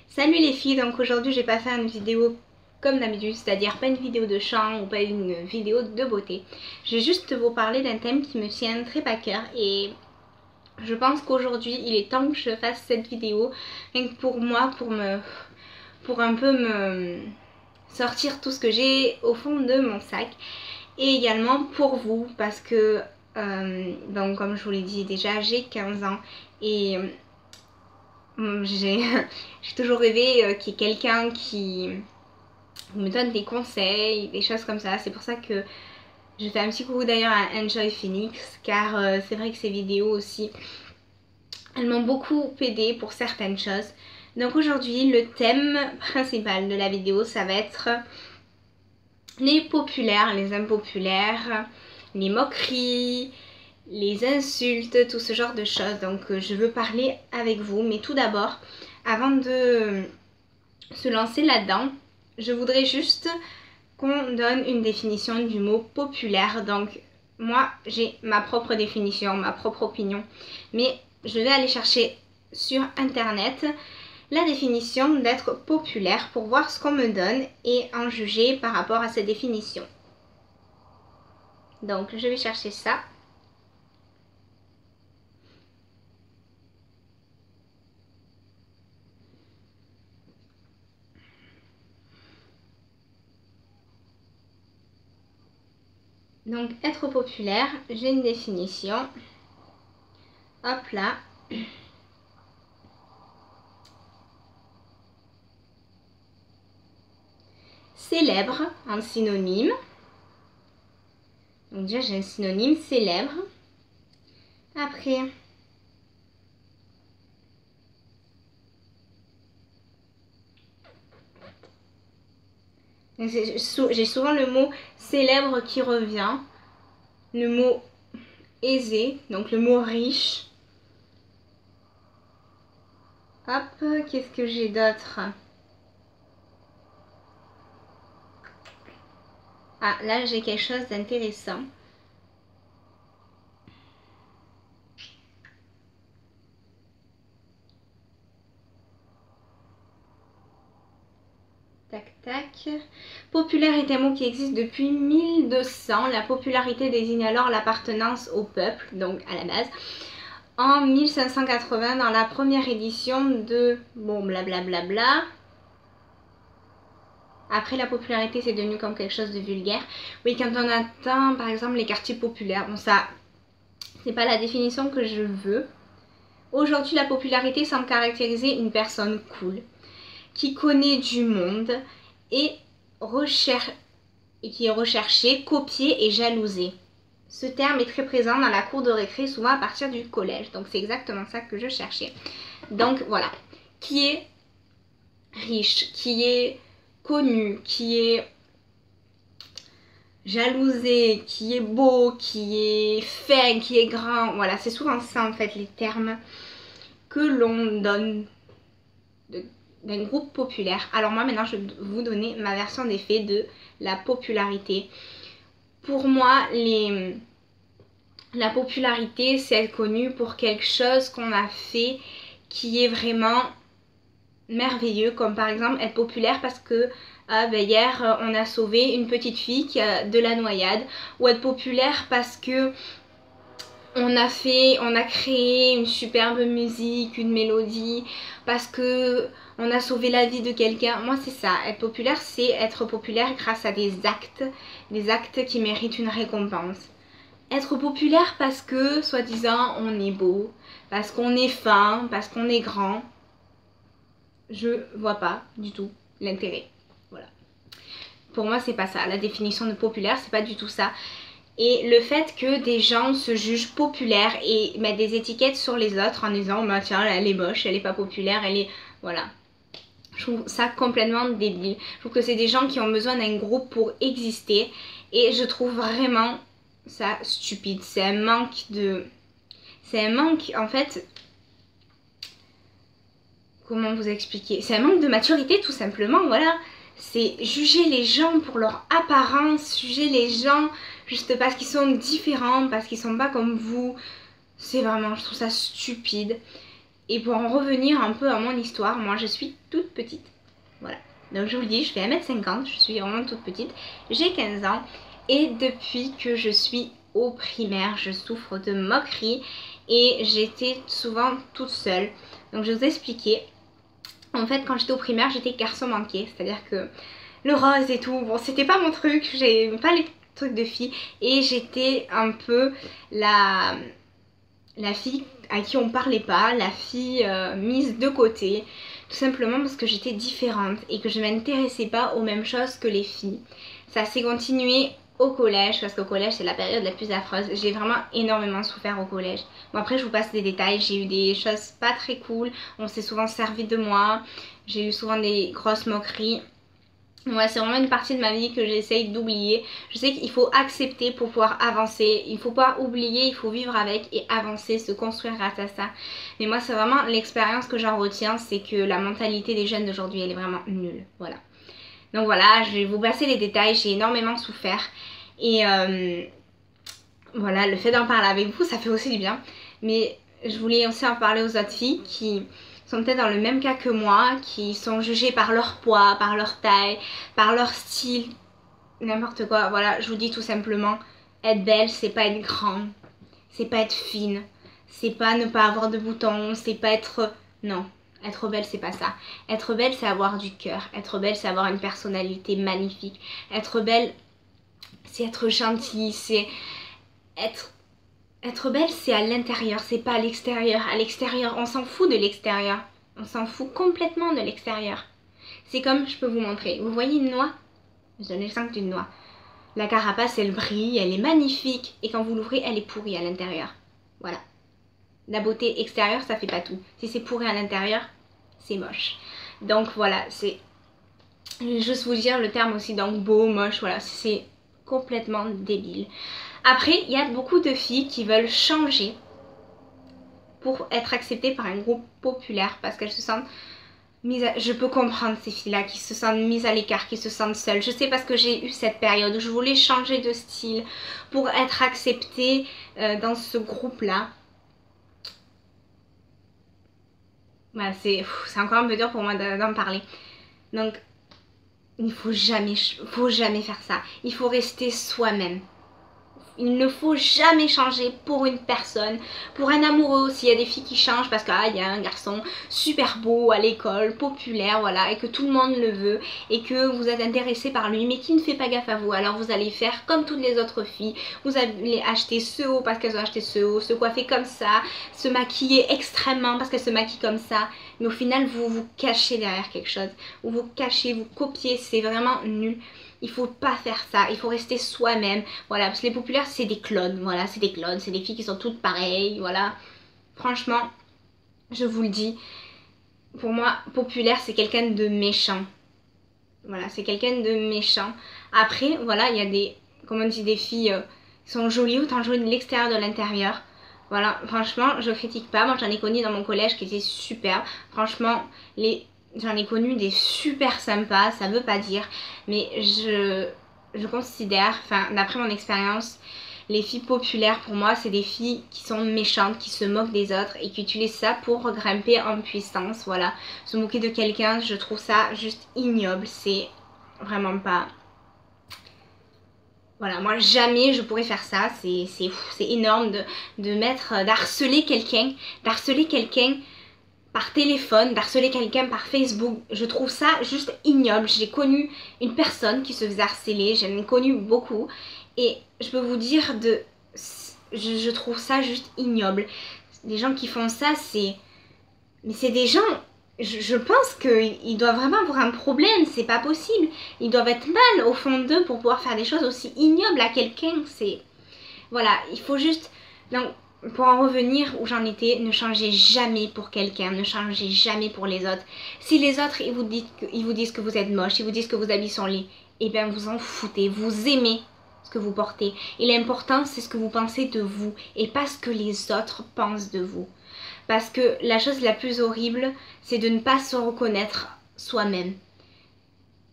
Salut les filles, donc aujourd'hui je vais pas faire une vidéo comme d'habitude, c'est-à-dire pas une vidéo de chant ou pas une vidéo de beauté. Je vais juste vous parler d'un thème qui me tient très à cœur et je pense qu'aujourd'hui il est temps que je fasse cette vidéo, rien que pour moi, pour un peu me sortir tout ce que j'ai au fond de mon sac et également pour vous parce que donc comme je vous l'ai dit déjà, j'ai 15 ans et j'ai toujours rêvé qu'il y ait quelqu'un qui me donne des conseils, des choses comme ça. C'est pour ça que je fais un petit coucou d'ailleurs à Enjoy Phoenix, car c'est vrai que ces vidéos aussi, elles m'ont beaucoup aidé pour certaines choses. Donc aujourd'hui, le thème principal de la vidéo, ça va être les populaires, les impopulaires, les moqueries, les insultes, tout ce genre de choses. Donc je veux parler avec vous, mais tout d'abord, avant de se lancer là-dedans, je voudrais juste qu'on donne une définition du mot populaire. Donc moi j'ai ma propre définition, ma propre opinion, mais je vais aller chercher sur internet la définition d'être populaire pour voir ce qu'on me donne et en juger par rapport à cette définition. Donc je vais chercher ça. Donc être populaire, j'ai une définition. Hop là. Célèbre en synonyme. Donc déjà j'ai un synonyme, célèbre. Après, j'ai souvent le mot célèbre qui revient. Le mot aisé, donc le mot riche. Hop, qu'est-ce que j'ai d'autre? Ah, là j'ai quelque chose d'intéressant. Tac, tac. Populaire est un mot qui existe depuis 1200. La popularité désigne alors l'appartenance au peuple, donc à la base. En 1580, dans la première édition de... Bon, blablabla. Bla, bla, bla. Après, la popularité, c'est devenu comme quelque chose de vulgaire. Oui, quand on atteint, par exemple, les quartiers populaires. Bon, ça, c'est pas la définition que je veux. Aujourd'hui, la popularité semble caractériser une personne cool, qui connaît du monde et qui est recherchée, copiée et jalousée. Ce terme est très présent dans la cour de récré, souvent à partir du collège. Donc c'est exactement ça que je cherchais. Donc voilà, qui est riche, qui est connu, qui est jalousé, qui est beau, qui est fin, qui est grand. Voilà, c'est souvent ça en fait les termes que l'on donne d'un groupe populaire. Alors moi maintenant je vais vous donner ma version des faits de la popularité. Pour moi la popularité c'est être connu pour quelque chose qu'on a fait qui est vraiment merveilleux, comme par exemple être populaire parce que hier on a sauvé une petite fille de la noyade, ou être populaire parce que on a créé une superbe musique, une mélodie, parce que on a sauvé la vie de quelqu'un. Moi c'est ça, être populaire c'est être populaire grâce à des actes qui méritent une récompense. Être populaire parce que soi-disant on est beau, parce qu'on est fin, parce qu'on est grand, je vois pas du tout l'intérêt. Voilà. Pour moi c'est pas ça, la définition de populaire c'est pas du tout ça. Et le fait que des gens se jugent populaires et mettent des étiquettes sur les autres en disant bah tiens elle est moche, elle est pas populaire, elle est... Voilà. Je trouve ça complètement débile. Je trouve que c'est des gens qui ont besoin d'un groupe pour exister. Et je trouve vraiment ça stupide. C'est un manque de... C'est un manque en fait... Comment vous expliquer? C'est un manque de maturité tout simplement, voilà. C'est juger les gens pour leur apparence, juger les gens juste parce qu'ils sont différents, parce qu'ils sont pas comme vous. C'est vraiment, je trouve ça stupide. Et pour en revenir un peu à mon histoire, moi je suis toute toute petite. Voilà. Donc je vous le dis, je fais 1m50, je suis vraiment toute petite. J'ai 15 ans et depuis que je suis au primaire, je souffre de moqueries et j'étais souvent toute seule. Donc je vais vous expliquer. En fait, quand j'étais au primaire, j'étais garçon manqué, c'est-à-dire que le rose et tout, bon, c'était pas mon truc, j'ai pas les trucs de filles et j'étais un peu la fille à qui on parlait pas, la fille mise de côté, tout simplement parce que j'étais différente et que je m'intéressais pas aux mêmes choses que les filles. Ça s'est continué au collège, parce qu'au collège c'est la période la plus affreuse. J'ai vraiment énormément souffert au collège. Bon, après je vous passe des détails, j'ai eu des choses pas très cool, on s'est souvent servi de moi, j'ai eu souvent des grosses moqueries. Ouais, c'est vraiment une partie de ma vie que j'essaye d'oublier. Je sais qu'il faut accepter pour pouvoir avancer. Il ne faut pas oublier, il faut vivre avec et avancer, se construire grâce à ça. Mais moi, c'est vraiment l'expérience que j'en retiens, c'est que la mentalité des jeunes d'aujourd'hui, elle est vraiment nulle. Voilà. Donc voilà, je vais vous passer les détails. J'ai énormément souffert. Et voilà, le fait d'en parler avec vous, ça fait aussi du bien. Mais je voulais aussi en parler aux autres filles qui sont peut-être dans le même cas que moi, qui sont jugées par leur poids, par leur taille, par leur style, n'importe quoi. Voilà, je vous dis tout simplement, être belle, c'est pas être grande, c'est pas être fine, c'est pas ne pas avoir de boutons, c'est pas être... Non, être belle, c'est pas ça. Être belle, c'est avoir du cœur. Être belle, c'est avoir une personnalité magnifique. Être belle, c'est être gentille, c'est être... Être belle, c'est à l'intérieur, c'est pas à l'extérieur. À l'extérieur, on s'en fout de l'extérieur. On s'en fout complètement de l'extérieur. C'est comme, je peux vous montrer. Vous voyez une noix? Je donne l'exemple d'une noix. La carapace, elle brille, elle est magnifique. Et quand vous l'ouvrez, elle est pourrie à l'intérieur. Voilà. La beauté extérieure, ça fait pas tout. Si c'est pourri à l'intérieur, c'est moche. Donc voilà, c'est... Je vais juste vous dire le terme aussi, donc beau, moche, voilà. C'est complètement débile. Après, il y a beaucoup de filles qui veulent changer pour être acceptées par un groupe populaire parce qu'elles se sentent mises à... Je peux comprendre ces filles-là qui se sentent mises à l'écart, qui se sentent seules. Je sais parce que j'ai eu cette période où je voulais changer de style pour être acceptée dans ce groupe-là. Voilà, c'est encore un peu dur pour moi d'en parler. Donc, il faut jamais faire ça. Il faut rester soi-même. Il ne faut jamais changer pour une personne, pour un amoureux aussi. Il y a des filles qui changent parce qu'il y a un garçon super beau à l'école, populaire, voilà, et que tout le monde le veut et que vous êtes intéressé par lui mais qui ne fait pas gaffe à vous. Alors vous allez faire comme toutes les autres filles. Vous allez acheter ce haut parce qu'elles ont acheté ce haut, se coiffer comme ça, se maquiller extrêmement parce qu'elles se maquillent comme ça. Mais au final, vous vous cachez derrière quelque chose. Ou vous cachez, vous copiez, c'est vraiment nul. Il faut pas faire ça, il faut rester soi-même. Voilà, parce que les populaires, c'est des clones. Voilà, c'est des clones, c'est des filles qui sont toutes pareilles. Voilà, franchement, je vous le dis. Pour moi, populaire, c'est quelqu'un de méchant. Voilà, c'est quelqu'un de méchant. Après, voilà, il y a des, comme on dit, des filles qui sont jolies, autant jolies de l'extérieur de l'intérieur. Voilà, franchement, je critique pas. Moi, j'en ai connu dans mon collège qui étaient super. Franchement, j'en ai connu des super sympas, ça veut pas dire. Mais je considère, enfin, d'après mon expérience, les filles populaires, pour moi, c'est des filles qui sont méchantes, qui se moquent des autres et qui utilisent ça pour grimper en puissance. Voilà, se moquer de quelqu'un, je trouve ça juste ignoble. C'est vraiment pas... Voilà, moi jamais je pourrais faire ça, c'est énorme d'harceler quelqu'un par téléphone, d'harceler quelqu'un par Facebook. Je trouve ça juste ignoble. J'ai connu une personne qui se faisait harceler, j'en ai connu beaucoup et je peux vous dire je trouve ça juste ignoble. Les gens qui font ça, mais c'est des gens... Je pense qu'ils doivent vraiment avoir un problème, c'est pas possible. Ils doivent être mal au fond d'eux pour pouvoir faire des choses aussi ignobles à quelqu'un. Voilà, il faut juste... Donc, pour en revenir où j'en étais, ne changez jamais pour quelqu'un, ne changez jamais pour les autres. Si les autres, ils vous disent que vous êtes moche, ils vous disent que vos habits sont laids, eh bien vous en foutez, vous aimez ce que vous portez. Et l'important, c'est ce que vous pensez de vous et pas ce que les autres pensent de vous. Parce que la chose la plus horrible, c'est de ne pas se reconnaître soi-même.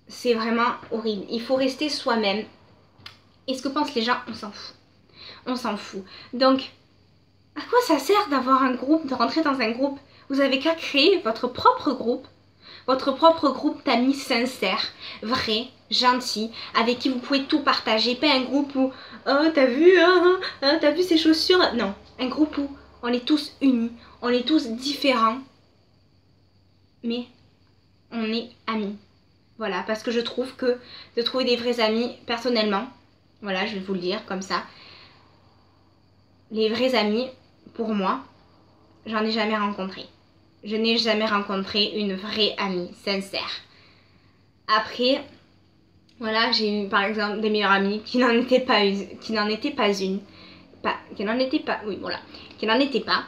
C'est vraiment horrible. Il faut rester soi-même. Et ce que pensent les gens, on s'en fout. On s'en fout. Donc, à quoi ça sert d'avoir un groupe, de rentrer dans un groupe? Vous avez qu'à créer votre propre groupe. Votre propre groupe d'amis sincères, vrais, gentils, avec qui vous pouvez tout partager. Pas un groupe où oh t'as vu, t'as vu ces chaussures. Non, un groupe où on est tous unis, on est tous différents, mais on est amis. Voilà, parce que je trouve que de trouver des vrais amis, personnellement, voilà, je vais vous le dire comme ça, les vrais amis, pour moi, j'en ai jamais rencontré. Je n'ai jamais rencontré une vraie amie sincère. Après, voilà, j'ai eu par exemple des meilleures amies qui n'en étaient pas une, qui n'en étaient pas une, qui n'en étaient pas, oui voilà, qui n'en étaient pas.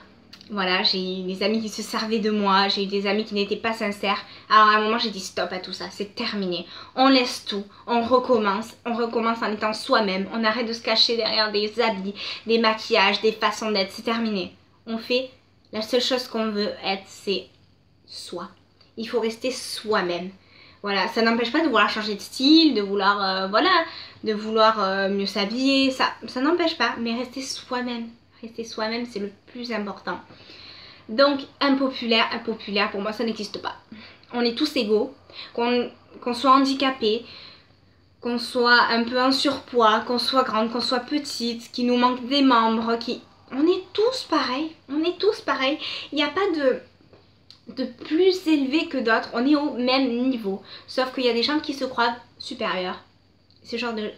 Voilà, j'ai eu des amis qui se servaient de moi, j'ai eu des amis qui n'étaient pas sincères. Alors à un moment j'ai dit stop à tout ça, c'est terminé. On laisse tout, on recommence en étant soi-même. On arrête de se cacher derrière des habits, des maquillages, des façons d'être, c'est terminé. On fait, la seule chose qu'on veut être, c'est soi. Il faut rester soi-même. Voilà, ça n'empêche pas de vouloir changer de style, de vouloir, de vouloir mieux s'habiller, ça n'empêche pas, mais rester soi-même. Rester soi-même, c'est le plus important. Donc, impopulaire, pour moi, ça n'existe pas. On est tous égaux, qu'on soit handicapé, qu'on soit un peu en surpoids, qu'on soit grande, qu'on soit petite, qu'il nous manque des membres, on est tous pareils, on est tous pareils. Il n'y a pas de plus élevé que d'autres, on est au même niveau. Sauf qu'il y a des gens qui se croient supérieurs. Ce genre de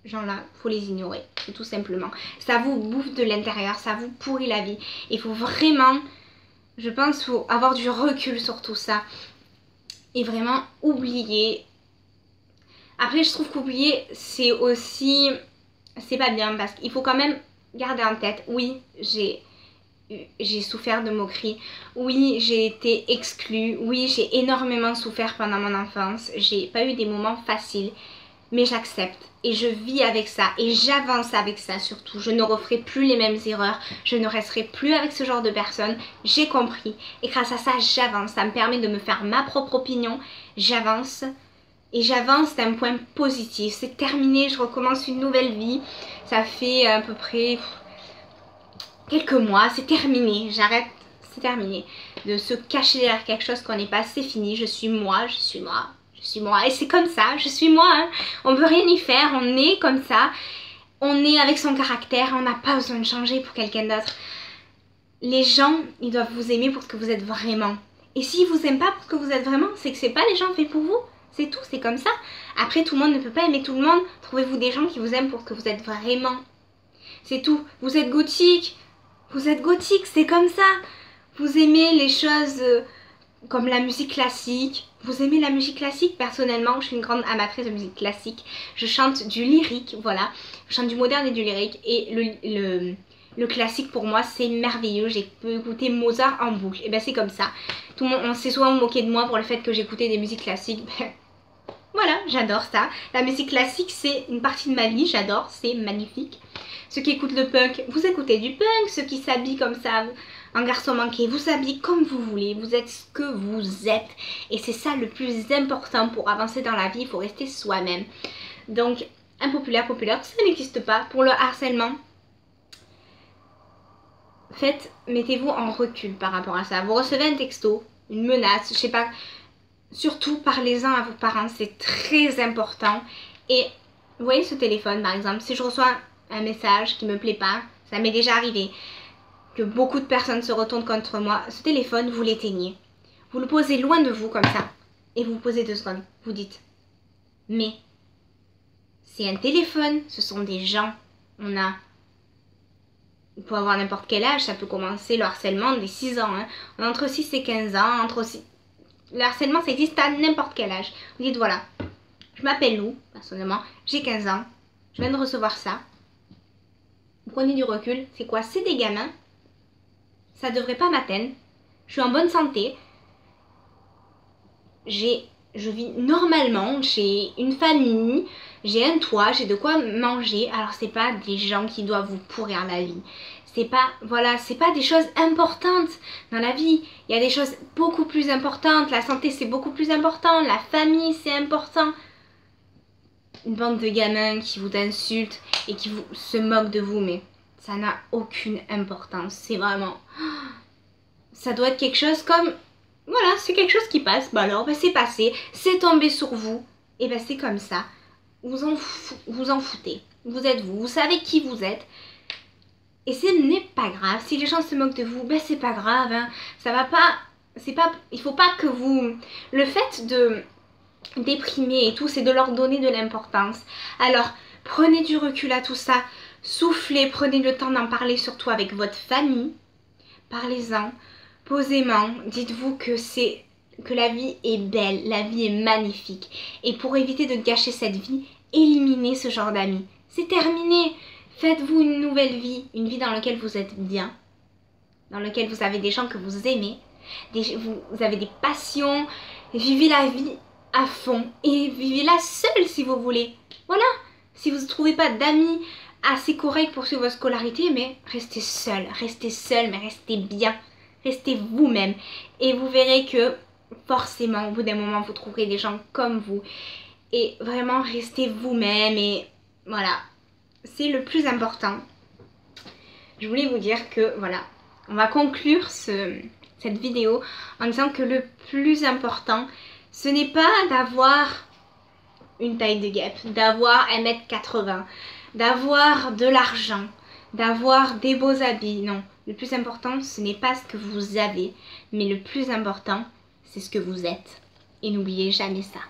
gens-là, faut les ignorer, c'est tout simplement. Ça vous bouffe de l'intérieur, ça vous pourrit la vie. Il faut vraiment, je pense, faut avoir du recul sur tout ça. Et vraiment oublier. Après, je trouve qu'oublier, c'est aussi, c'est pas bien parce qu'il faut quand même garder en tête, oui, j'ai souffert de moqueries, oui j'ai été exclue, oui j'ai énormément souffert pendant mon enfance, j'ai pas eu des moments faciles, mais j'accepte et je vis avec ça et j'avance avec ça surtout. Je ne referai plus les mêmes erreurs, je ne resterai plus avec ce genre de personnes, j'ai compris et grâce à ça j'avance, ça me permet de me faire ma propre opinion, j'avance et j'avance d'un point positif, c'est terminé, je recommence une nouvelle vie, ça fait à peu près quelques mois, c'est terminé, j'arrête, c'est terminé. De se cacher derrière quelque chose qu'on n'est pas, c'est fini, je suis moi, je suis moi, je suis moi. Et c'est comme ça, je suis moi, hein. On peut rien y faire, on est comme ça, on est avec son caractère, on n'a pas besoin de changer pour quelqu'un d'autre. Les gens, ils doivent vous aimer pour ce que vous êtes vraiment. Et s'ils vous aiment pas pour ce que vous êtes vraiment, c'est que c'est pas les gens faits pour vous. C'est tout, c'est comme ça. Après, tout le monde ne peut pas aimer tout le monde. Trouvez-vous des gens qui vous aiment pour ce que vous êtes vraiment. C'est tout. Vous êtes gothique. Vous êtes gothique, c'est comme ça. Vous aimez les choses comme la musique classique. Vous aimez la musique classique? Personnellement, je suis une grande amatrice de musique classique. Je chante du lyrique, voilà. Je chante du moderne et du lyrique. Et le classique pour moi, c'est merveilleux. J'ai pu écouter Mozart en boucle. Et ben c'est comme ça. Tout le monde, on s'est souvent moqué de moi pour le fait que j'écoutais des musiques classiques. Voilà, j'adore ça. La musique classique, c'est une partie de ma vie. J'adore, c'est magnifique. Ceux qui écoutent le punk, vous écoutez du punk. Ceux qui s'habillent comme ça, en garçon manqué, vous habillez comme vous voulez. Vous êtes ce que vous êtes. Et c'est ça le plus important pour avancer dans la vie. Il faut rester soi-même. Donc, impopulaire, populaire, ça n'existe pas. Pour le harcèlement, mettez-vous en recul par rapport à ça. Vous recevez un texto, une menace, je sais pas. Surtout, parlez-en à vos parents, c'est très important. Et vous voyez ce téléphone par exemple, si je reçois un message qui me plaît pas, ça m'est déjà arrivé, que beaucoup de personnes se retournent contre moi, ce téléphone, vous l'éteignez. Vous le posez loin de vous comme ça, et vous vous posez 2 secondes. Vous dites, mais c'est un téléphone, ce sont des gens, il peut avoir n'importe quel âge, ça peut commencer le harcèlement dès 6 ans, hein. On a entre 6 et 15 ans, le harcèlement ça existe à n'importe quel âge. Vous dites voilà, je m'appelle Lou, personnellement, j'ai 15 ans, je viens de recevoir ça. Vous prenez du recul, c'est quoi? C'est des gamins, ça devrait pas m'atteindre, je suis en bonne santé, je vis normalement, j'ai une famille, j'ai un toit, j'ai de quoi manger, alors c'est pas des gens qui doivent vous pourrir la vie. C'est pas, voilà, c'est pas des choses importantes dans la vie. Il y a des choses beaucoup plus importantes. La santé, c'est beaucoup plus important. La famille, c'est important. Une bande de gamins qui vous insultent et qui se moquent de vous, mais ça n'a aucune importance. C'est vraiment... Ça doit être quelque chose comme voilà, c'est quelque chose qui passe, bah alors, bah c'est passé, c'est tombé sur vous, et bah c'est comme ça. Vous en foutez, vous êtes vous savez qui vous êtes. Et ce n'est pas grave, si les gens se moquent de vous, bah c'est pas grave, hein. Ça va pas, il faut pas que vous... Le fait de déprimer et tout, c'est de leur donner de l'importance. Alors, prenez du recul à tout ça, soufflez, prenez le temps d'en parler surtout avec votre famille. Parlez-en posément, dites-vous que la vie est belle, la vie est magnifique. Et pour éviter de gâcher cette vie, éliminez ce genre d'amis. C'est terminé. Faites-vous une nouvelle vie, une vie dans laquelle vous êtes bien, dans laquelle vous avez des gens que vous aimez, vous avez des passions, vivez la vie à fond et vivez-la seule si vous voulez. Voilà, si vous ne trouvez pas d'amis assez corrects pour suivre votre scolarité, mais restez seul, mais restez bien, restez vous-même et vous verrez que forcément au bout d'un moment vous trouverez des gens comme vous et vraiment restez vous-même et voilà. C'est le plus important. Je voulais vous dire que voilà, on va conclure cette vidéo en disant que le plus important, ce n'est pas d'avoir une taille de guêpe, d'avoir 1m80, d'avoir de l'argent, d'avoir des beaux habits. Non, le plus important, ce n'est pas ce que vous avez, mais le plus important, c'est ce que vous êtes. Et n'oubliez jamais ça.